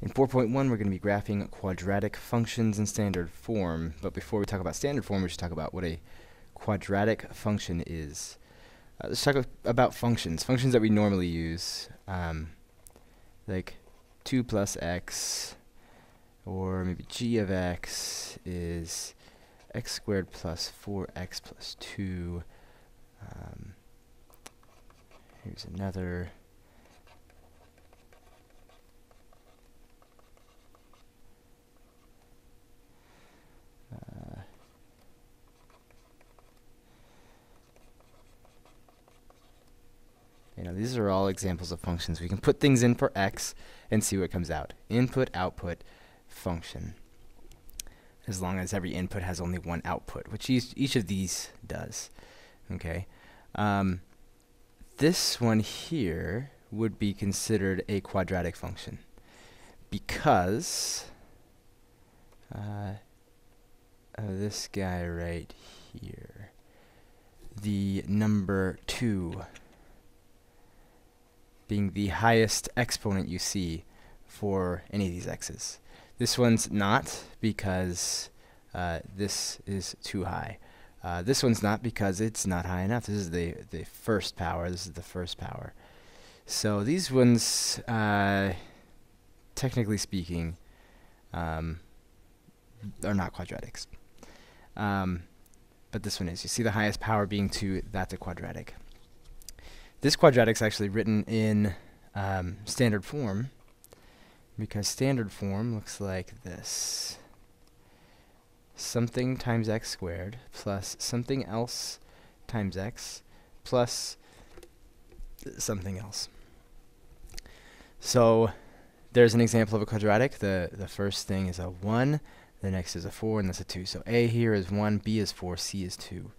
In 4.1, we're going to be graphing quadratic functions in standard form. But before we talk about standard form, we should talk about what a quadratic function is. Let's talk about functions. Functions that we normally use, like 2 plus x, or maybe g of x is x squared plus 4x plus 2. Here's another. These are all examples of functions. We can put things in for x and see what comes out. Input, output, function. As long as every input has only one output, which each of these does. Okay. This one here would be considered a quadratic function because this guy right here, the number 2 being the highest exponent you see for any of these x's. This one's not because this is too high. This one's not because it's not high enough. This is the first power. This is the first power. So these ones, technically speaking, are not quadratics. But this one is. You see the highest power being 2, that's a quadratic. This quadratic's actually written in standard form, because standard form looks like this. Something times x squared plus something else times x plus something else. So there's an example of a quadratic. The first thing is a 1, the next is a 4, and that's a 2. So A here is 1, B is 4, C is 2.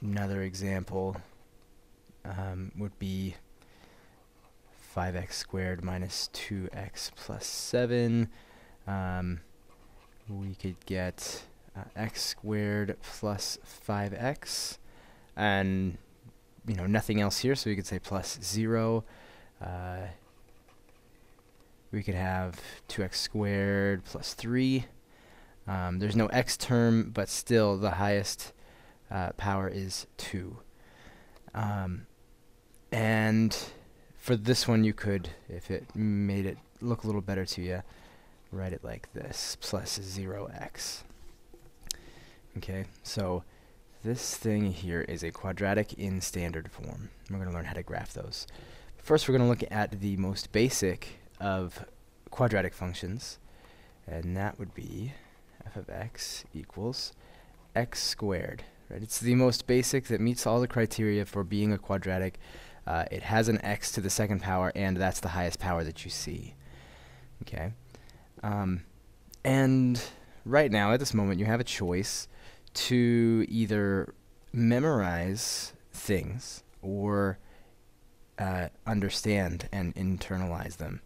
Another example would be 5x squared minus 2x plus 7. We could get x squared plus 5x, and nothing else here, so we could say plus 0. We could have 2x squared plus 3. There's no x term, but still the highest power is 2. And for this one, you could, if it made it look a little better to you, write it like this, plus 0x. Okay, so this thing here is a quadratic in standard form. We're going to learn how to graph those. First, we're going to look at the most basic of quadratic functions, and that would be f of x equals x squared. Right? It's the most basic that meets all the criteria for being a quadratic. It has an x to the second power, and that's the highest power that you see. Okay. And right now, at this moment, you have a choice to either memorize things or understand and internalize them.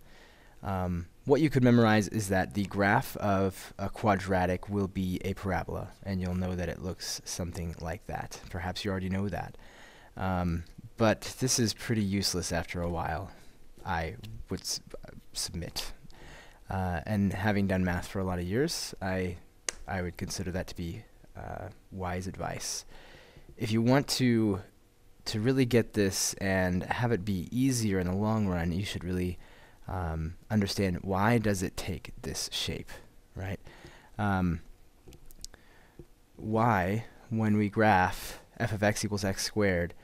What you could memorize is that the graph of a quadratic will be a parabola, and you'll know that it looks something like that. Perhaps you already know that. But this is pretty useless after a while, I would submit. And having done math for a lot of years, I would consider that to be wise advice. If you want to really get this and have it be easier in the long run, you should really understand why does it take this shape, right? Why, when we graph f of x equals x squared,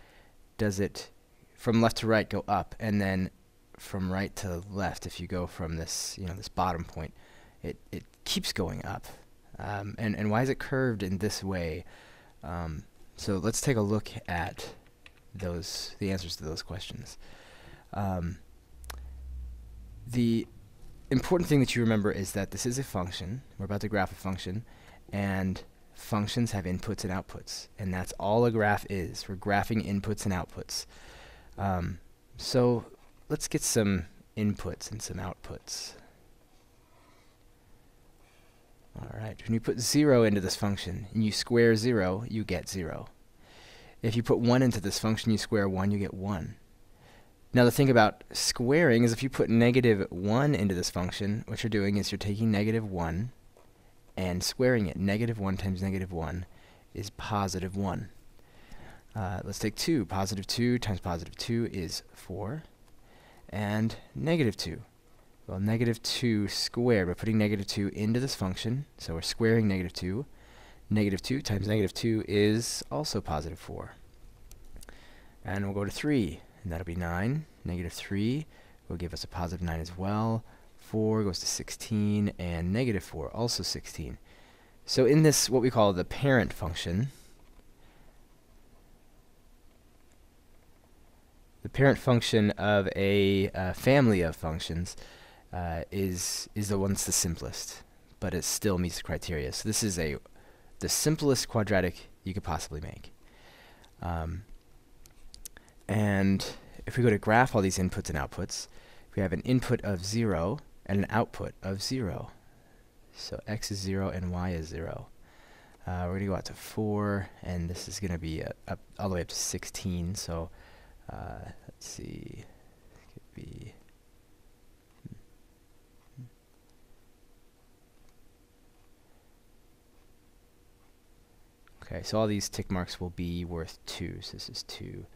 does it from left to right go up, and then from right to left, if you go from this, this bottom point, it keeps going up. And why is it curved in this way? So let's take a look at the answers to those questions. The important thing that you remember is that this is a function. We're about to graph a function, and functions have inputs and outputs, and that's all a graph is. We're graphing inputs and outputs. So let's get some inputs and some outputs. Alright, when you put 0 into this function and you square 0, you get 0. If you put 1 into this function, you square 1, you get 1. Now the thing about squaring is if you put negative 1 into this function, what you're doing is you're taking negative 1 and squaring it. Negative 1 times negative 1 is positive 1. Let's take 2. Positive 2 times positive 2 is 4. And negative 2. Well, negative 2 squared. We're putting negative 2 into this function, so we're squaring negative 2. Negative 2 times negative 2 is also positive 4. And we'll go to 3, and that'll be 9. Negative 3 will give us a positive 9 as well. 4 goes to 16, and negative 4, also 16. So in this, what we call the parent function, the parent function of a family of functions is the one that's the simplest, but it still meets the criteria. So this is the simplest quadratic you could possibly make. And if we go to graph all these inputs and outputs, we have an input of 0 and an output of 0. So x is 0 and y is 0. We're going to go out to 4, and this is going to be up all the way up to 16. So let's see, this could be okay, so all these tick marks will be worth 2. So this is 2,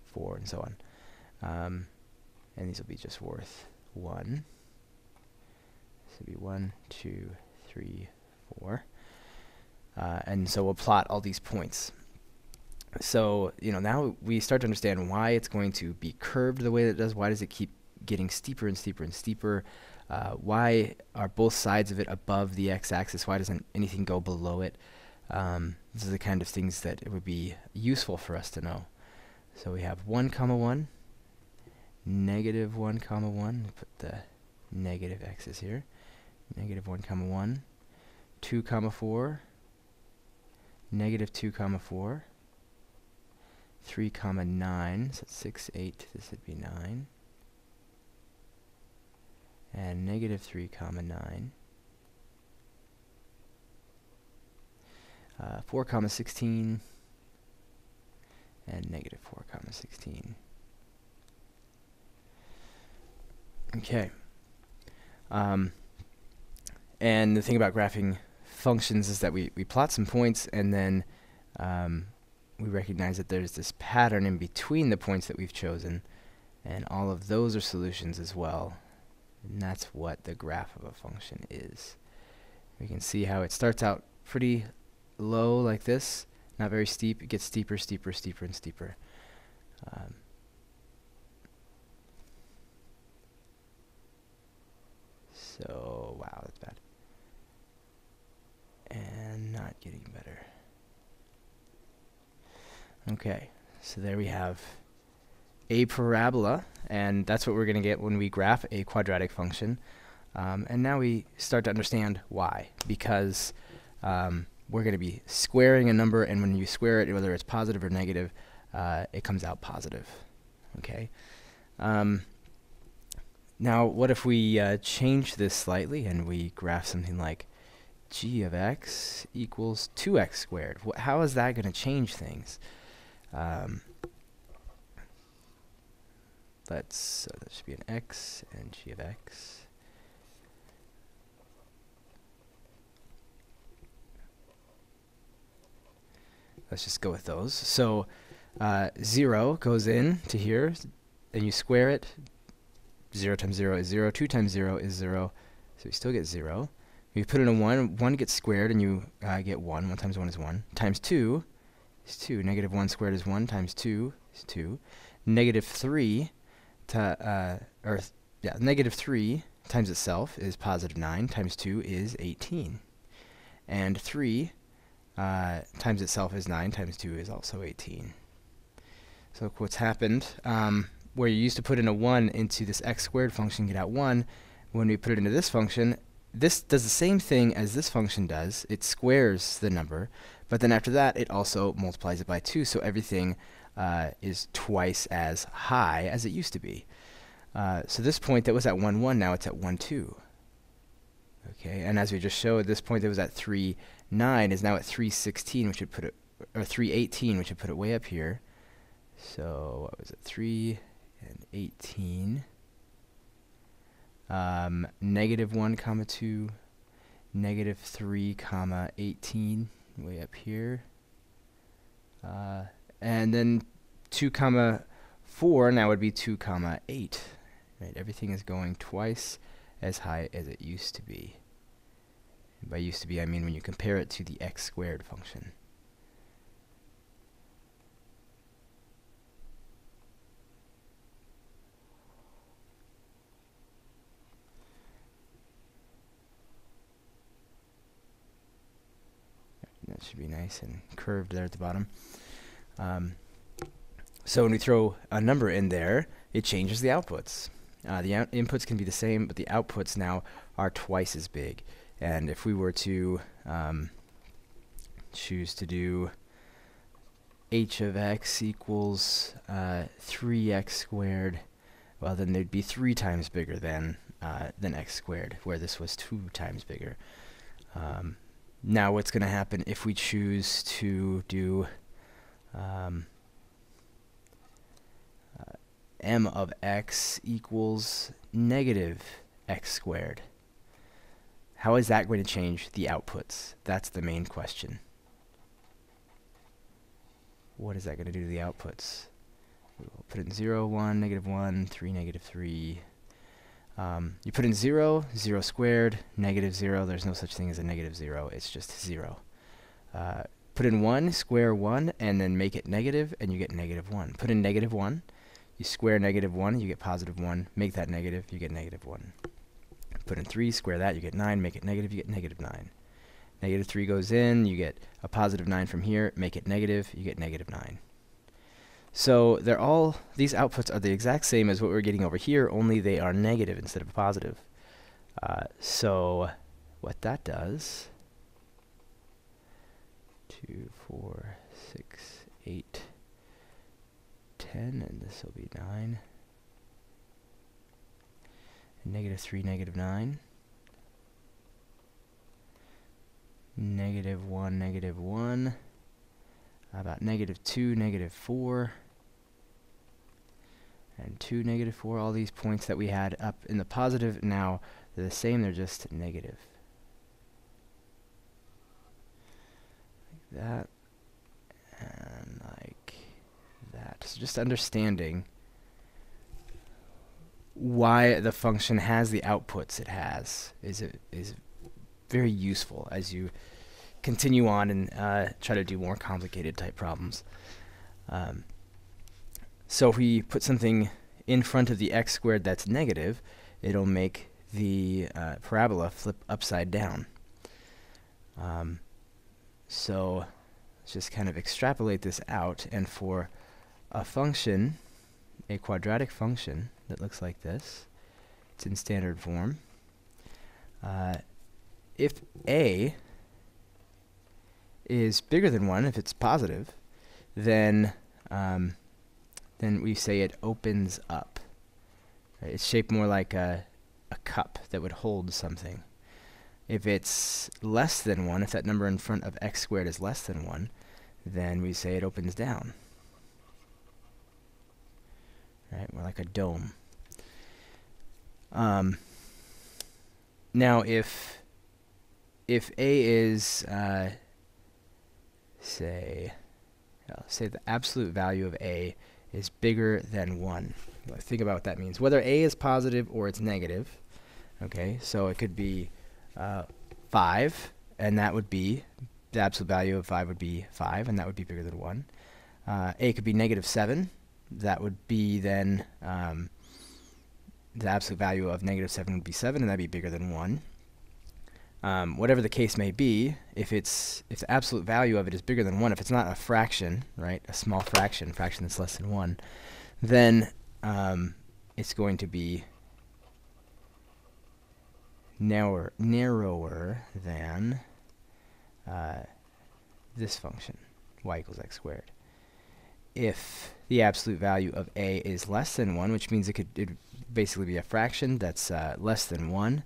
4, and so on. And these will be just worth 1. This will be 1, 2, 3, 4. And so we'll plot all these points. So, now we start to understand why it's going to be curved the way that it does. Why does it keep getting steeper and steeper and steeper? Why are both sides of it above the x-axis? Why doesn't anything go below it? These are the kind of things that it would be useful for us to know. So we have 1, 1, negative 1, 1. Put the negative x's here. Negative 1, 1, 2, 4, negative 2, 4, 3, 9, so 6, 8, this would be 9, and negative 3, 9, 4, 16, and negative 4, 16. Okay. And the thing about graphing functions is that we plot some points, and then we recognize that there's this pattern in between the points that we've chosen, and all of those are solutions as well. And that's what the graph of a function is. We can see how it starts out pretty low like this, not very steep. It gets steeper, steeper, steeper, and steeper. So, wow, that's bad. And not getting better. Okay, so there we have a parabola, and that's what we're going to get when we graph a quadratic function. And now we start to understand why, because we're going to be squaring a number, and when you square it, whether it's positive or negative, it comes out positive. Okay. Now, what if we change this slightly and we graph something like g of x equals 2x squared? How is that going to change things? That should be an x and g of x. Let's just go with those. So 0 goes in to here, and you square it. 0 times 0 is 0. 2 times 0 is 0. So you still get 0. You put in a 1. 1 gets squared, and you get 1. 1 times 1 is 1. Times 2 is 2. Negative 1 squared is 1. Times 2 is 2. Negative 3 negative 3 times itself is positive 9. Times 2 is 18. And 3 times itself is 9. Times 2 is also 18. So look what's happened. Where you used to put in a 1 into this x squared function, get out 1. When we put it into this function, this does the same thing as this function does. It squares the number, but then after that, it also multiplies it by 2, so everything is twice as high as it used to be. So this point that was at 1, 1, now it's at 1, 2. Okay, and as we just showed, this point that was at 3, 9 is now at 3, 16, which would put it, or 3, 18, which would put it way up here. So what was it, 3, and 18. Negative 1 comma 2, negative 3 comma 18, way up here. And then 2 comma 4 now would be 2 comma 8. Right? Everything is going twice as high as it used to be. And by used to be, I mean when you compare it to the x squared function. That should be nice and curved there at the bottom. So when we throw a number in there, it changes the outputs. The inputs can be the same, but the outputs now are twice as big. And if we were to choose to do h of x equals 3x squared, well, then they'd be 3 times bigger than x squared, where this was 2 times bigger. Now what's going to happen if we choose to do m of x equals negative x squared? How is that going to change the outputs? That's the main question. What is that going to do to the outputs? We'll put in 0, 1, negative 1, 3, negative 3. You put in 0, 0 squared, negative 0. There's no such thing as a negative 0. It's just 0. Put in 1, square 1, and then make it negative, and you get negative 1. Put in negative 1. You square negative 1, you get positive 1. Make that negative, you get negative 1. Put in 3, square that, you get 9. Make it negative, you get negative 9. Negative 3 goes in, you get a positive 9 from here. Make it negative, you get negative 9. So they're all, these outputs are the exact same as what we're getting over here, only they are negative instead of positive. So what that does, 2, 4, 6, 8, 10, and this will be 9. And negative 3, negative 9. Negative 1, negative 1. How about negative 2, negative 4. And 2, negative 4, all these points that we had up in the positive, now they're the same, they're just negative. Like that, and like that. So just understanding why the function has the outputs it has is very useful as you continue on and try to do more complicated type problems. So if we put something in front of the x squared that's negative, it'll make the parabola flip upside down. So let's just kind of extrapolate this out, and for a function, a quadratic function that looks like this, it's in standard form. If a is bigger than 1, if it's positive, then we say it opens up. Right? It's shaped more like a cup that would hold something. If it's less than 1, if that number in front of x squared is less than 1, then we say it opens down. Right? More like a dome. Now if a is say the absolute value of a is bigger than 1. Think about what that means. Whether a is positive or it's negative. Okay, so it could be 5, and that would be, the absolute value of 5 would be 5, and that would be bigger than 1. A could be negative 7. That would be then, the absolute value of negative 7 would be 7, and that would be bigger than 1. Whatever the case may be, if the absolute value of it is bigger than 1, if it's not a fraction, right, a small fraction that's less than 1, then it's going to be narrower than this function, y equals x squared. If the absolute value of a is less than 1, which means it'd basically be a fraction that's less than 1,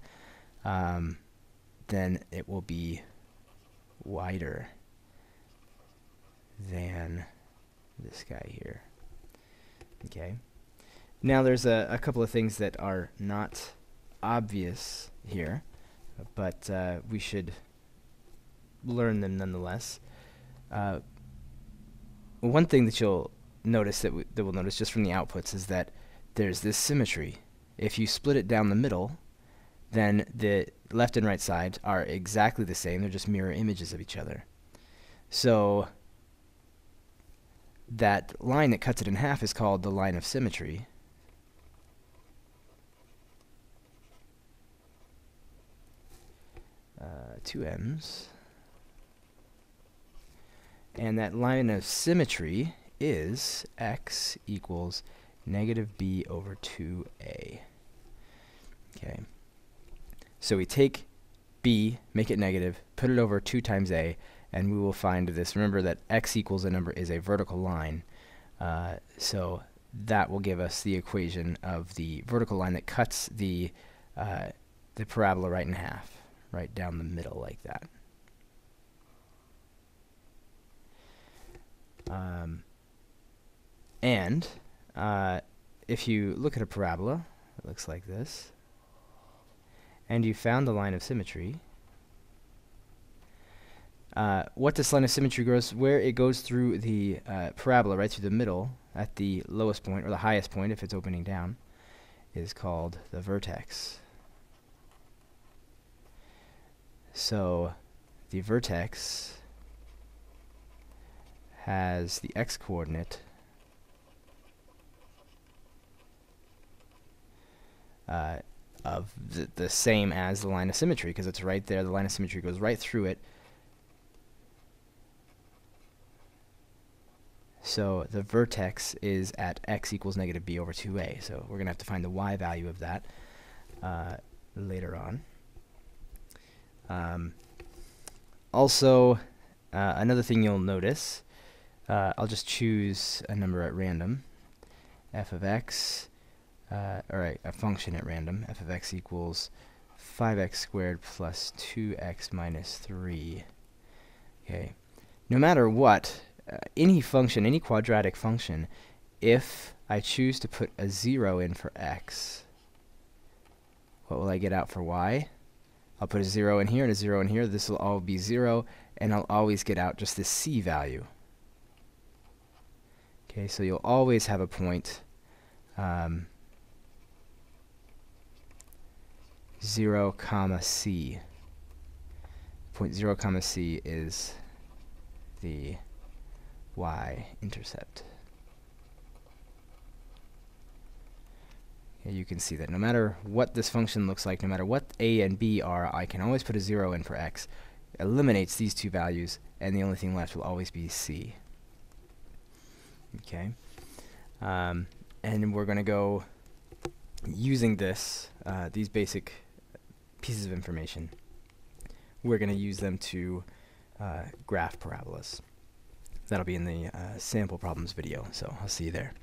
then it will be wider than this guy here. Okay. Now there's a couple of things that are not obvious here, but we should learn them nonetheless. One thing that you'll notice that we'll notice just from the outputs is that there's this symmetry. If you split it down the middle, then the left and right side are exactly the same. They're just mirror images of each other. So that line that cuts it in half is called the line of symmetry. Two M's. And that line of symmetry is x equals negative b over 2a. Okay. So we take b, make it negative, put it over 2 times a, and we will find this. Remember that x equals a number is a vertical line. So that will give us the equation of the vertical line that cuts the parabola right in half, right down the middle like that. And if you look at a parabola, it looks like this, and you found the line of symmetry, what this line of symmetry goes, where it goes through the parabola, right through the middle, at the lowest point, or the highest point if it's opening down, is called the vertex. So the vertex has the x-coordinate of the same as the line of symmetry, because it's right there. The line of symmetry goes right through it. So the vertex is at x equals negative b over 2a. So we're going to have to find the y value of that later on. Also, another thing you'll notice, I'll just choose a number at random, f of x, or a function at random, f of x equals 5x squared plus 2x minus 3. Okay. No matter what, any function, any quadratic function, if I choose to put a 0 in for x, what will I get out for y? I'll put a 0 in here and a 0 in here. This will all be 0, and I'll always get out just this c value. Okay, so you'll always have a point 0, comma c. Point 0, comma c is the y-intercept. You can see that no matter what this function looks like, no matter what a and b are, I can always put a 0 in for x. It eliminates these two values, and the only thing left will always be c. Okay, and we're going to go using this, these basic pieces of information. We're going to use them to graph parabolas. That'll be in the sample problems video, so I'll see you there.